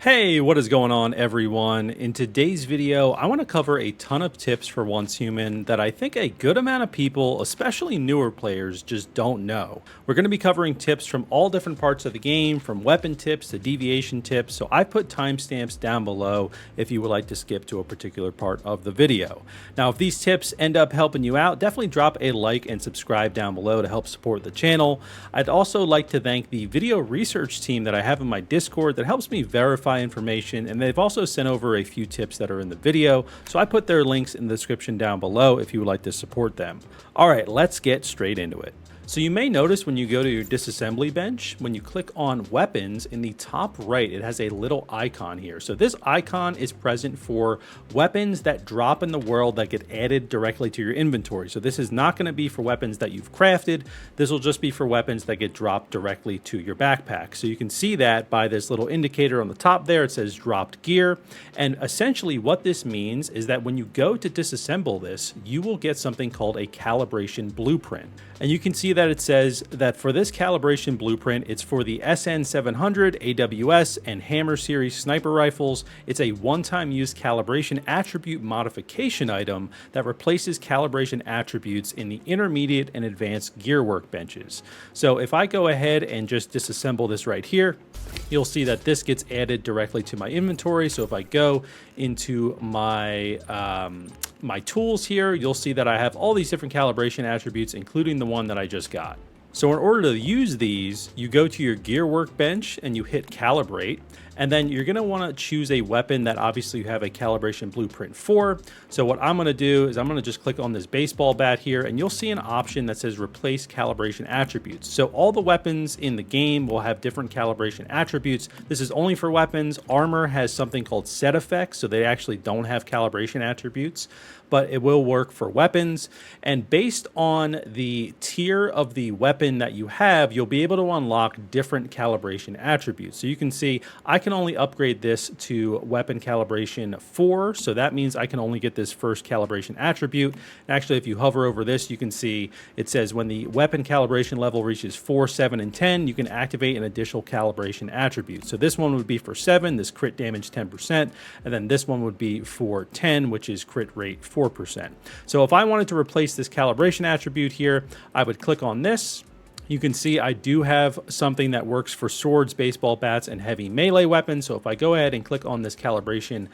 Hey, what is going on, everyone? In today's video, I want to cover a ton of tips for Once Human that I think a good amount of people, especially newer players, just don't know. We're going to be covering tips from all different parts of the game, from weapon tips to deviation tips, so I put timestamps down below if you would like to skip to a particular part of the video. Now, if these tips end up helping you out, definitely drop a like and subscribe down below to help support the channel. I'd also like to thank the video research team that I have in my Discord that helps me verify information, and they've also sent over a few tips that are in the video, so I put their links in the description down below if you would like to support them. All right, let's get straight into it. So you may notice when you go to your disassembly bench, when you click on weapons in the top right, it has a little icon here. So this icon is present for weapons that drop in the world that get added directly to your inventory. So this is not going to be for weapons that you've crafted. This will just be for weapons that get dropped directly to your backpack. So you can see that by this little indicator on the top there. It says dropped gear. And essentially what this means is that when you go to disassemble this, you will get something called a calibration blueprint. And you can see that it says that for this calibration blueprint, it's for the SN700, AWS, and Hammer series sniper rifles. It's a one-time use calibration attribute modification item that replaces calibration attributes in the intermediate and advanced gear workbenches. So if I go ahead and just disassemble this right here, you'll see that this gets added directly to my inventory. So if I go into my my tools here, you'll see that I have all these different calibration attributes, including the one that I just got. So in order to use these, you go to your gear workbench and you hit calibrate, and then you're going to want to choose a weapon that obviously you have a calibration blueprint for. So what I'm going to do is I'm going to just click on this baseball bat here, and you'll see an option that says replace calibration attributes. So all the weapons in the game will have different calibration attributes. This is only for weapons. Armor has something called set effects, so they actually don't have calibration attributes, but it will work for weapons. And based on the tier of the weapon that you have, you'll be able to unlock different calibration attributes. So you can see I can only upgrade this to weapon calibration 4, so that means I can only get this first calibration attribute. And actually, if you hover over this, you can see it says when the weapon calibration level reaches 4, 7, and 10, you can activate an additional calibration attribute. So this one would be for 7, this crit damage 10%, and then this one would be for 10, which is crit rate 4%. So if I wanted to replace this calibration attribute here, I would click on this. You can see I do have something that works for swords, baseball bats, and heavy melee weapons. So if I go ahead and click on this calibration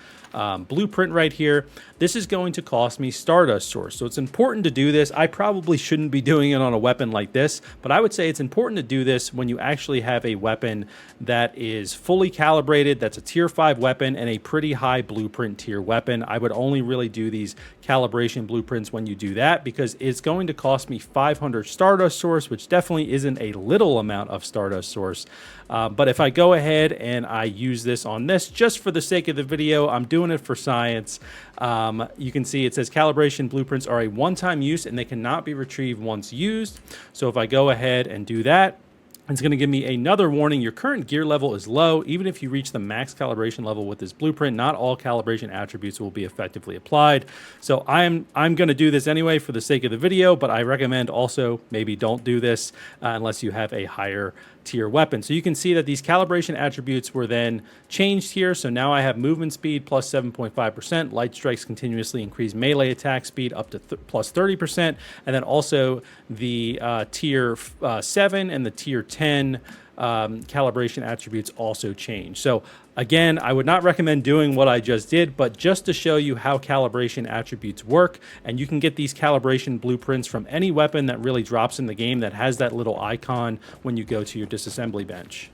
blueprint right here, this is going to cost me Stardust Source. So it's important to do this. I probably shouldn't be doing it on a weapon like this, but I would say it's important to do this when you actually have a weapon that is fully calibrated, that's a tier 5 weapon, and a pretty high blueprint tier weapon. I would only really do these calibration blueprints when you do that, because it's going to cost me 500 Stardust Source, which definitely isn't a little amount of Stardust Source. But if I go ahead and I use this on this, just for the sake of the video, I'm doing it for science. You can see it says calibration blueprints are a one-time use and they cannot be retrieved once used. So if I go ahead and do that, it's going to give me another warning. Your current gear level is low. Even if you reach the max calibration level with this blueprint, not all calibration attributes will be effectively applied. So I'm going to do this anyway for the sake of the video, but I recommend also maybe don't do this unless you have a higher tier weapon. So you can see that these calibration attributes were then changed here. So now I have movement speed plus 7.5%, light strikes continuously increase melee attack speed up to plus 30%, and then also the tier 7 and the tier 10 calibration attributes also change. So again, I would not recommend doing what I just did, but just to show you how calibration attributes work, and you can get these calibration blueprints from any weapon that really drops in the game that has that little icon when you go to your disassembly bench.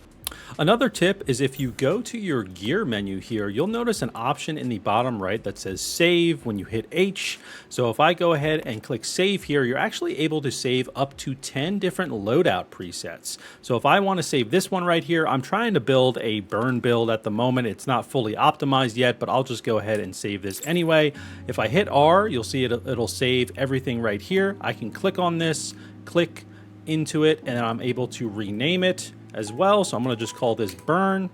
Another tip is if you go to your gear menu here, you'll notice an option in the bottom right that says save when you hit H. So if I go ahead and click save here, you're actually able to save up to 10 different loadout presets. So if I want to save this one right here, I'm trying to build a burn build at the moment. It's not fully optimized yet, but I'll just go ahead and save this anyway. If I hit R, you'll see it'll save everything right here. I can click on this, click into it, and then I'm able to rename it as well. So I'm going to just call this burn.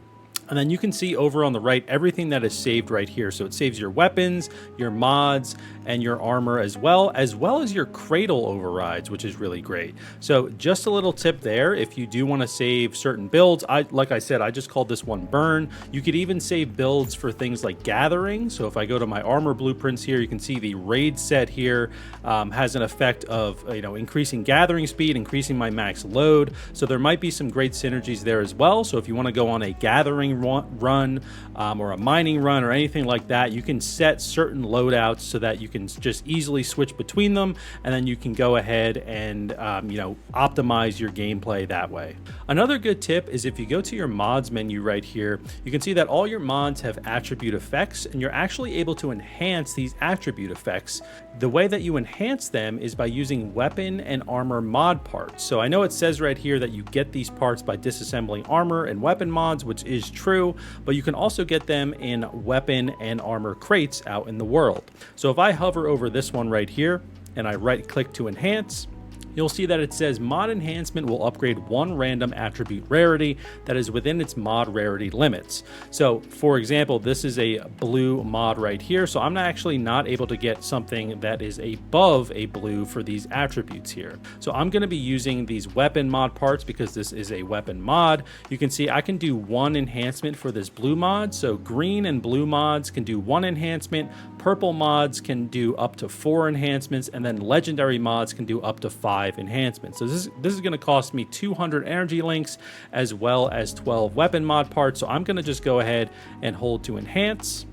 And then you can see over on the right everything that is saved right here. So it saves your weapons, your mods, and your armor as well as your cradle overrides, which is really great. So just a little tip there, if you do want to save certain builds, like I said, I just called this one burn. You could even save builds for things like gathering. So if I go to my armor blueprints here, you can see the raid set here has an effect of increasing gathering speed, increasing my max load. So there might be some great synergies there as well. So if you want to go on a gathering run or a mining run or anything like that, you can set certain loadouts so that you can just easily switch between them, and then you can go ahead and optimize your gameplay that way. Another good tip is if you go to your mods menu right here, you can see that all your mods have attribute effects, and you're actually able to enhance these attribute effects. The way that you enhance them is by using weapon and armor mod parts. So I know it says right here that you get these parts by disassembling armor and weapon mods, which is true, but you can also get them in weapon and armor crates out in the world. So if I hover over this one right here and I right click to enhance, you'll see that it says mod enhancement will upgrade one random attribute rarity that is within its mod rarity limits. So for example, this is a blue mod right here. So I'm actually not able to get something that is above a blue for these attributes here. So I'm going to be using these weapon mod parts because this is a weapon mod. You can see I can do one enhancement for this blue mod. So green and blue mods can do one enhancement, purple mods can do up to 4 enhancements, and then legendary mods can do up to 5 enhancements. So this is going to cost me 200 energy links as well as 12 weapon mod parts. So I'm going to just go ahead and hold to enhance,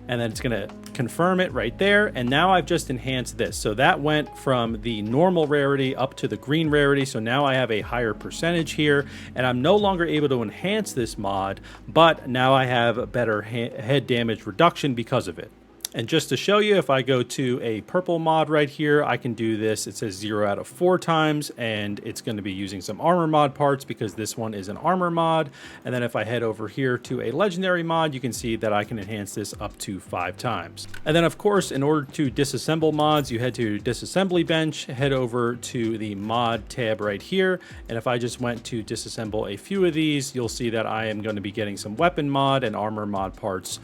and then it's going to confirm it right there. And now I've just enhanced this. So that went from the normal rarity up to the green rarity. So now I have a higher percentage here, and I'm no longer able to enhance this mod, but now I have a better head damage reduction because of it. And just to show you, if I go to a purple mod right here, I can do this. It says 0 out of 4 times, and it's going to be using some armor mod parts because this one is an armor mod. And then if I head over here to a legendary mod, you can see that I can enhance this up to 5 times. And then of course, in order to disassemble mods, you head to disassembly bench, head over to the mod tab right here. And if I just went to disassemble a few of these, you'll see that I am going to be getting some weapon mod and armor mod parts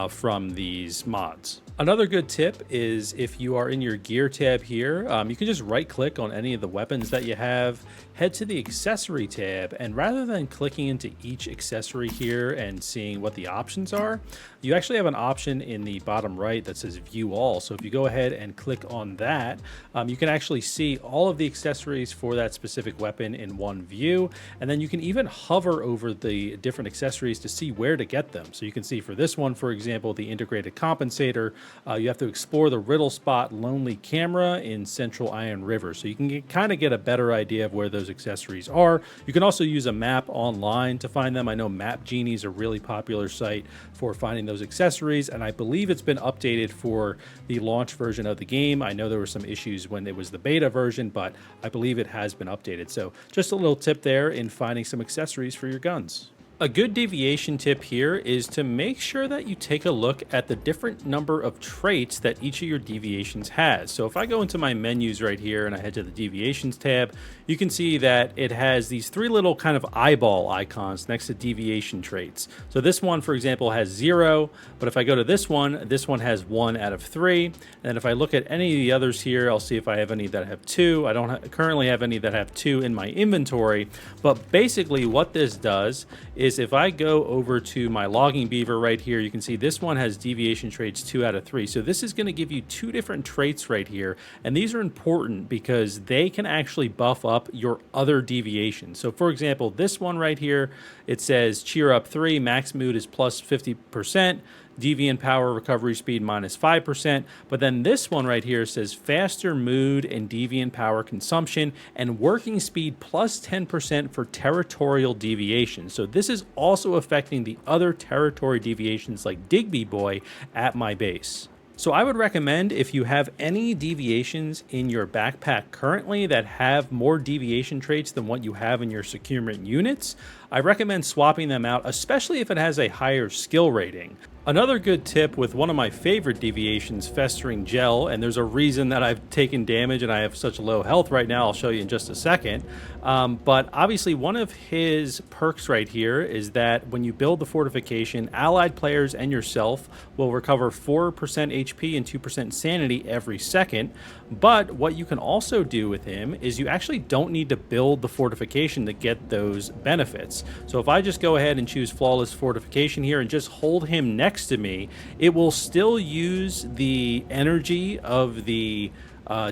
from these mods. Another good tip is if you are in your gear tab here, you can just right click on any of the weapons that you have, head to the accessory tab, and rather than clicking into each accessory here and seeing what the options are, you actually have an option in the bottom right that says view all. So if you go ahead and click on that, you can actually see all of the accessories for that specific weapon in one view. And then you can even hover over the different accessories to see where to get them. So you can see for this one, for example, the integrated compensator, you have to explore the Riddle Spot Lonely Camera in Central Iron River. So you can kind of get a better idea of where those accessories are. You can also use a map online to find them. I know Map Genie is a really popular site for finding those accessories, and I believe it's been updated for the launch version of the game. I know there were some issues when it was the beta version, but I believe it has been updated. So just a little tip there in finding some accessories for your guns. A good deviation tip here is to make sure that you take a look at the different number of traits that each of your deviations has. So if I go into my menus right here and I head to the Deviations tab, you can see that it has these 3 little kind of eyeball icons next to deviation traits. So this one, for example, has 0, but if I go to this one has 1 out of 3. And then if I look at any of the others here, I'll see if I have any that have 2. I don't currently have any that have 2 in my inventory, but basically what this does is if I go over to my logging beaver right here, you can see this one has deviation traits 2 out of 3. So this is going to give you 2 different traits right here. And these are important because they can actually buff up your other deviations. So for example, this one right here, it says cheer up 3, max mood is plus 50%. Deviant power recovery speed minus 5%, but then this one right here says faster mood and deviant power consumption and working speed plus 10% for territorial deviation. So this is also affecting the other territory deviations like Digby Boy at my base. So I would recommend if you have any deviations in your backpack currently that have more deviation traits than what you have in your securement units, I recommend swapping them out, especially if it has a higher skill rating. Another good tip with one of my favorite deviations, Festering Gel, and there's a reason that I've taken damage and I have such low health right now. I'll show you in just a second. But obviously one of his perks right here is that when you build the fortification, allied players and yourself will recover 4% HP and 2% sanity every second. But what you can also do with him is you actually don't need to build the fortification to get those benefits. So if I just go ahead and choose Flawless Fortification here and just hold him next to me, it will still use the energy of the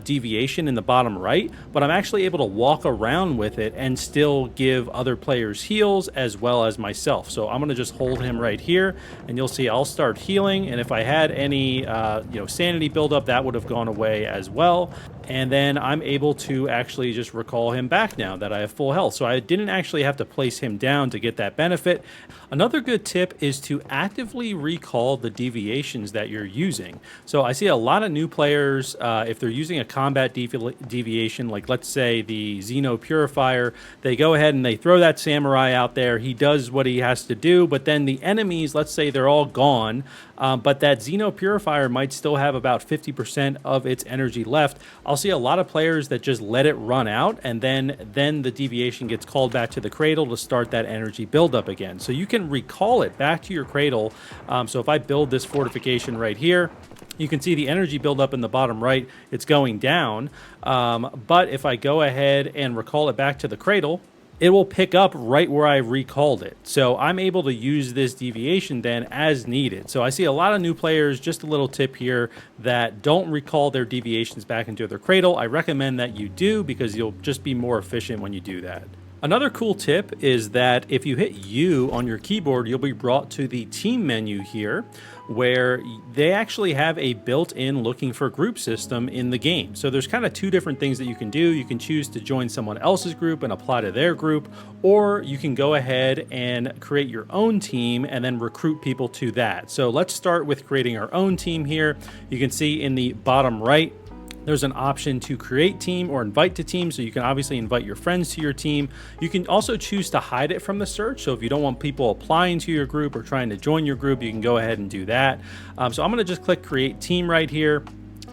deviation in the bottom right, but I'm actually able to walk around with it and still give other players heals as well as myself. So I'm going to just hold him right here, and you'll see I'll start healing, and if I had any sanity buildup, that would have gone away as well. And then I'm able to actually just recall him back now that I have full health. So I didn't actually have to place him down to get that benefit. Another good tip is to actively recall the deviations that you're using. So I see a lot of new players, if they're using a combat deviation, like let's say the Xeno Purifier, they go ahead and they throw that samurai out there. He does what he has to do, but then the enemies, let's say they're all gone, but that Xeno Purifier might still have about 50% of its energy left. I'll see a lot of players that just let it run out, and then the deviation gets called back to the cradle to start that energy buildup again. So you can recall it back to your cradle. So if I build this fortification right here, you can see the energy buildup in the bottom right, it's going down. But if I go ahead and recall it back to the cradle, it will pick up right where I recalled it. So I'm able to use this deviation then as needed. So I see a lot of new players, just a little tip here, that don't recall their deviations back into their cradle. I recommend that you do, because you'll just be more efficient when you do that. Another cool tip is that if you hit U on your keyboard, you'll be brought to the team menu here, where they actually have a built-in looking for group system in the game. So there's kind of two different things that you can do. You can choose to join someone else's group and apply to their group, or you can go ahead and create your own team and then recruit people to that. So let's start with creating our own team here. You can see in the bottom right, there's an option to create team or invite to team, so you can obviously invite your friends to your team. You can also choose to hide it from the search, so if you don't want people applying to your group or trying to join your group, you can go ahead and do that. So I'm going to just click create team right here,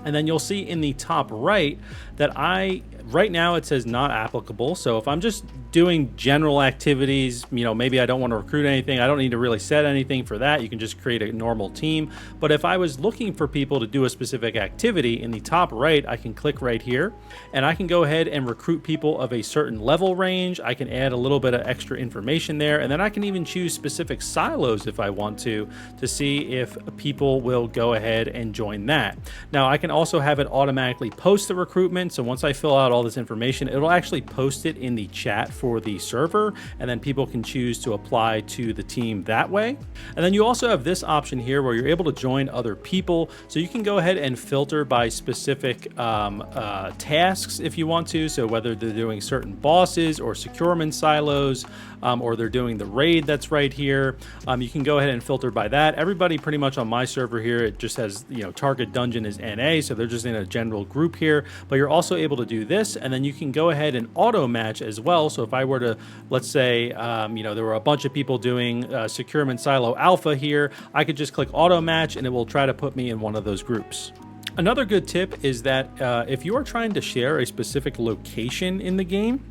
and then you'll see in the top right that right now it says not applicable. So if I'm just doing general activities, maybe I don't want to recruit anything, I don't need to really set anything for that. You can just create a normal team. But if I was looking for people to do a specific activity, in the top right, I can click right here, and I can go ahead and recruit people of a certain level range. I can add a little bit of extra information there, and then I can even choose specific silos if I want to see if people will go ahead and join that. Now I can also have it automatically post the recruitment. So once I fill out all this information, it'll actually post it in the chat for the server, and then people can choose to apply to the team that way. And then you also have this option here where you're able to join other people. So you can go ahead and filter by specific tasks if you want to. So whether they're doing certain bosses or securement silos, or they're doing the raid that's right here, you can go ahead and filter by that. Everybody pretty much on my server here, it just has, target dungeon is NA, so they're just in a general group here. But you're also able to do this, and then you can go ahead and auto match as well. So if I were to, let's say, there were a bunch of people doing securement silo alpha here, I could just click auto match and it will try to put me in one of those groups. Another good tip is that if you are trying to share a specific location in the game,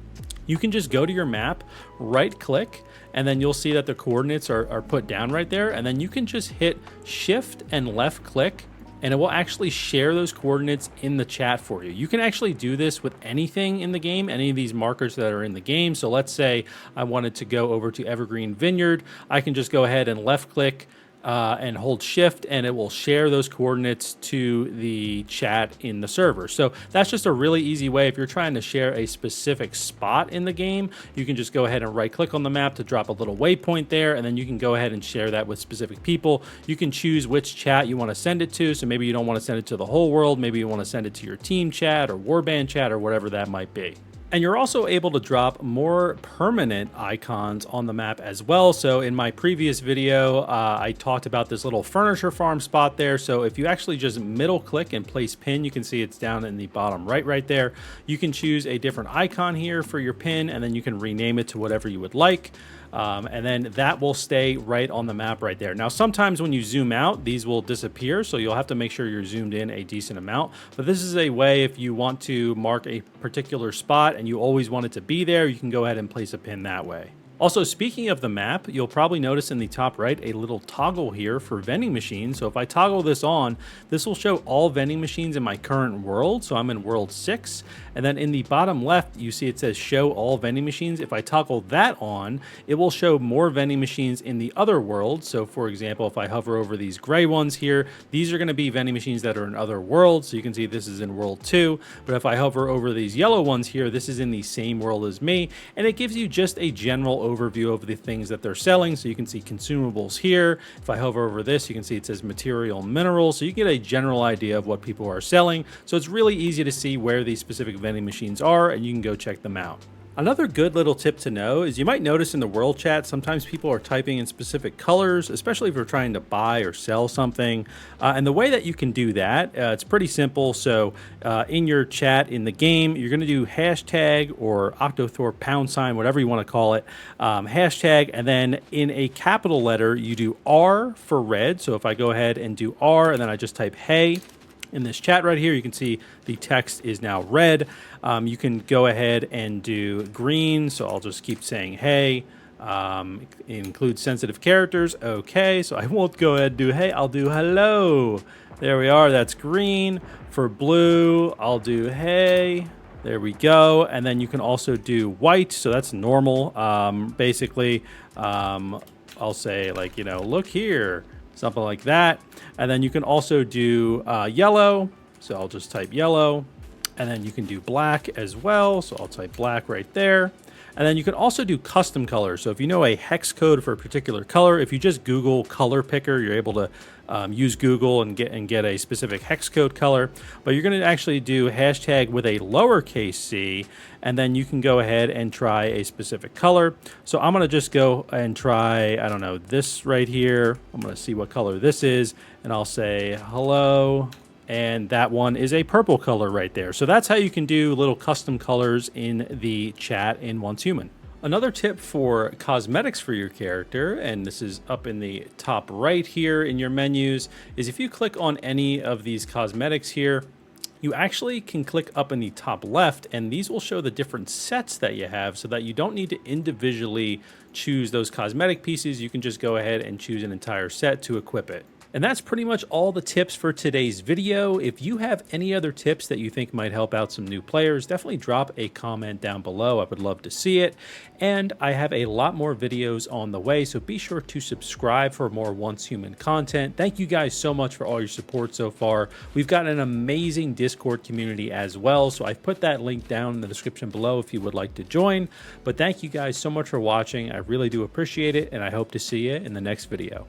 you can just go to your map, right click, and then you'll see that the coordinates are put down right there, and then you can just hit shift and left click, and it will actually share those coordinates in the chat for you. You can actually do this with anything in the game, any of these markers that are in the game. So let's say I wanted to go over to Evergreen Vineyard. I can just go ahead and left click and hold shift, and it will share those coordinates to the chat in the server. So that's just a really easy way. If you're trying to share a specific spot in the game, you can just go ahead and right click on the map to drop a little waypoint there, and then you can go ahead and share that with specific people. You can choose which chat you want to send it to. So maybe you don't want to send it to the whole world, maybe you want to send it to your team chat or warband chat or whatever that might be. And you're also able to drop more permanent icons on the map as well. So in my previous video, I talked about this little furniture farm spot there. So if you actually just middle click and place pin, you can see it's down in the bottom right there. You can choose a different icon here for your pin, and then you can rename it to whatever you would like. And then that will stay right on the map right there. Now, sometimes when you zoom out, these will disappear, so you'll have to make sure you're zoomed in a decent amount. But this is a way, if you want to mark a particular spot and you always want it to be there, you can go ahead and place a pin that way. Also, speaking of the map, you'll probably notice in the top right a little toggle here for vending machines. So if I toggle this on, this will show all vending machines in my current world. So I'm in world 6. And then in the bottom left, you see it says show all vending machines. If I toggle that on, it will show more vending machines in the other worlds. So for example, if I hover over these gray ones here, these are going to be vending machines that are in other worlds. So you can see this is in world 2. But if I hover over these yellow ones here, this is in the same world as me. And it gives you just a general overview of the things that they're selling. So you can see consumables here. If I hover over this, you can see it says material minerals. So you get a general idea of what people are selling. So it's really easy to see where these specific vending machines are, and you can go check them out. Another good little tip to know is you might notice in the world chat, sometimes people are typing in specific colors, especially if you're trying to buy or sell something. And the way that you can do that, it's pretty simple. So in your chat in the game, you're going to do hashtag or octothorpe #, whatever you want to call it, hashtag, and then in a capital letter, you do R for red. So if I go ahead and do R and then I just type hey, in this chat right here, you can see the text is now red. You can go ahead and do green, so I'll just keep saying hey. Include sensitive characters. Okay, so I won't go ahead and do hey, I'll do hello. There we are, that's green. For blue, I'll do hey. There we go. And then you can also do white, so that's normal. Basically, I'll say like, look here. Something like that. And then you can also do yellow. So I'll just type yellow. And then you can do black as well. So I'll type black right there. And then you can also do custom colors. So if you know a hex code for a particular color, if you just Google color picker, you're able to use Google and get a specific hex code color. But you're going to actually do hashtag with a lowercase c, and then you can go ahead and try a specific color. So I'm going to just go and try, I don't know, this right here. I'm going to see what color this is, and I'll say hello. And that one is a purple color right there. So that's how you can do little custom colors in the chat in Once Human. Another tip for cosmetics for your character, and this is up in the top right here in your menus, is if you click on any of these cosmetics here, you actually can click up in the top left, and these will show the different sets that you have so that you don't need to individually choose those cosmetic pieces. You can just go ahead and choose an entire set to equip it. And that's pretty much all the tips for today's video. If you have any other tips that you think might help out some new players, definitely drop a comment down below. I would love to see it. And I have a lot more videos on the way, so be sure to subscribe for more Once Human content. Thank you guys so much for all your support so far. We've got an amazing Discord community as well, so I've put that link down in the description below if you would like to join. But thank you guys so much for watching. I really do appreciate it, and I hope to see you in the next video.